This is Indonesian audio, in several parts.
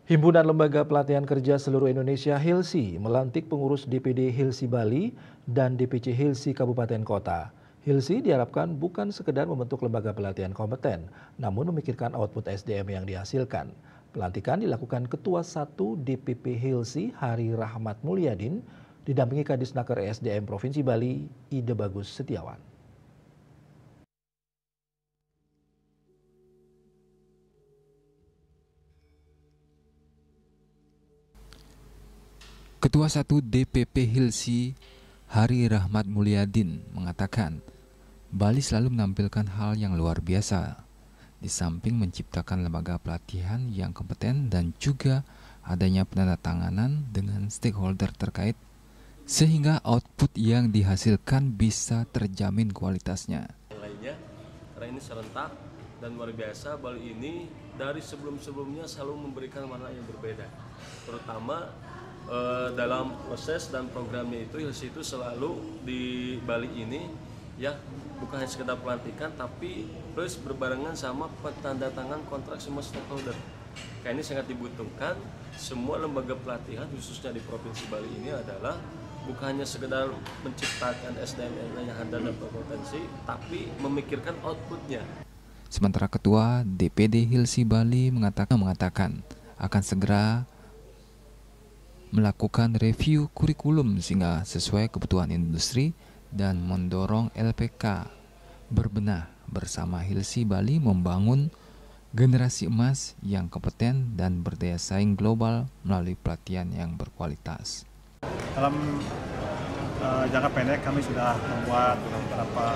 Himpunan Lembaga Pelatihan Kerja Seluruh Indonesia HILSI melantik pengurus DPD HILSI Bali dan DPC HILSI Kabupaten Kota. HILSI diharapkan bukan sekedar membentuk lembaga pelatihan kompeten, namun memikirkan output SDM yang dihasilkan. Pelantikan dilakukan Ketua 1 DPP HILSI Hari Rahmat Mulyadin, didampingi Kadisnaker ESDM Provinsi Bali, Ide Bagus Setiawan. Ketua 1 DPP HILSI Hari Rahmat Mulyadin mengatakan, Bali selalu menampilkan hal yang luar biasa, di samping menciptakan lembaga pelatihan yang kompeten dan juga adanya penandatanganan dengan stakeholder terkait, sehingga output yang dihasilkan bisa terjamin kualitasnya. Lainnya, karena ini serentak dan luar biasa, Bali ini dari sebelum-sebelumnya selalu memberikan warna yang berbeda, terutama dalam proses dan programnya itu HILSI itu selalu di Bali ini ya bukan hanya sekedar pelantikan tapi plus berbarengan sama pentandatangan kontrak semua stakeholder. Kayak ini sangat dibutuhkan. Semua lembaga pelatihan khususnya di Provinsi Bali ini adalah bukan hanya sekedar menciptakan SDM yang ada dan berpotensi, tapi memikirkan outputnya. Sementara Ketua DPD HILSI Bali mengatakan akan segera melakukan review kurikulum sehingga sesuai kebutuhan industri dan mendorong LPK berbenah bersama HILSI Bali membangun generasi emas yang kompeten dan berdaya saing global melalui pelatihan yang berkualitas. Dalam jangka pendek kami sudah membuat beberapa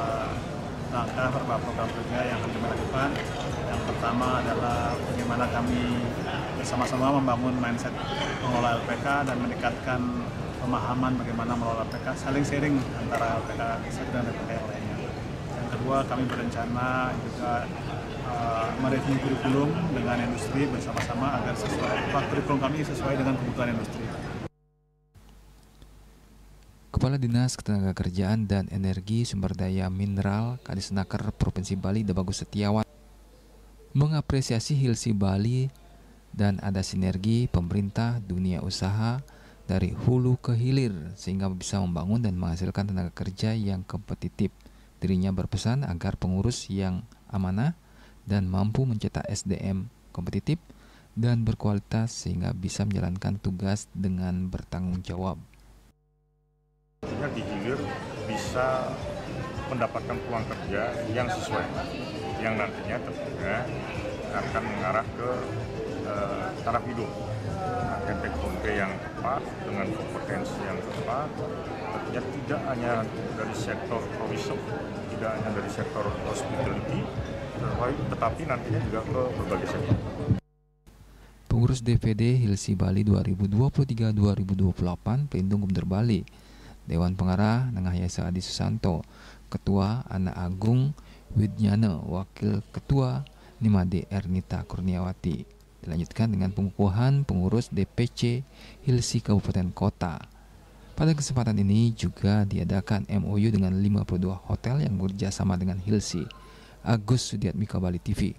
langkah, beberapa program kerja yang akan kami lakukan. Yang pertama adalah bagaimana kami bersama-sama membangun mindset mengelola LPK dan meningkatkan pemahaman bagaimana mengelola LPK, saling sharing antara LPK satu dan LPK yang lainnya. Yang kedua, kami berencana juga mereview kurikulum dengan industri bersama-sama agar kurikulum kami sesuai dengan kebutuhan industri. Kepala Dinas Ketenagakerjaan dan Energi Sumber Daya Mineral Kadisnaker Provinsi Bali Ide Bagus Setiawan mengapresiasi HILSI Bali dan ada sinergi pemerintah dunia usaha dari hulu ke hilir sehingga bisa membangun dan menghasilkan tenaga kerja yang kompetitif. Dirinya berpesan agar pengurus yang amanah dan mampu mencetak SDM kompetitif dan berkualitas sehingga bisa menjalankan tugas dengan bertanggung jawab. Di hilir bisa mendapatkan peluang kerja yang sesuai, yang nantinya tentunya akan mengarah ke taraf hidup, NPK yang tepat dengan kompetensi yang tepat, tentunya tidak hanya dari sektor tourism, tidak hanya dari sektor hospitality, tetapi nantinya juga ke berbagai sektor. Pengurus DPD HILSI Bali 2023-2028 Pelindung Gubernur Bali, Dewan Pengarah Nengahyasa Adi Susanto, Ketua Anak Agung Widnyana, Wakil Ketua Nimade Ernita Kurniawati. Dilanjutkan dengan pengukuhan pengurus DPC HILSI Kabupaten Kota. Pada kesempatan ini juga diadakan MOU dengan 52 hotel yang bekerja sama dengan HILSI. Agus Sudiatmika, Bali TV.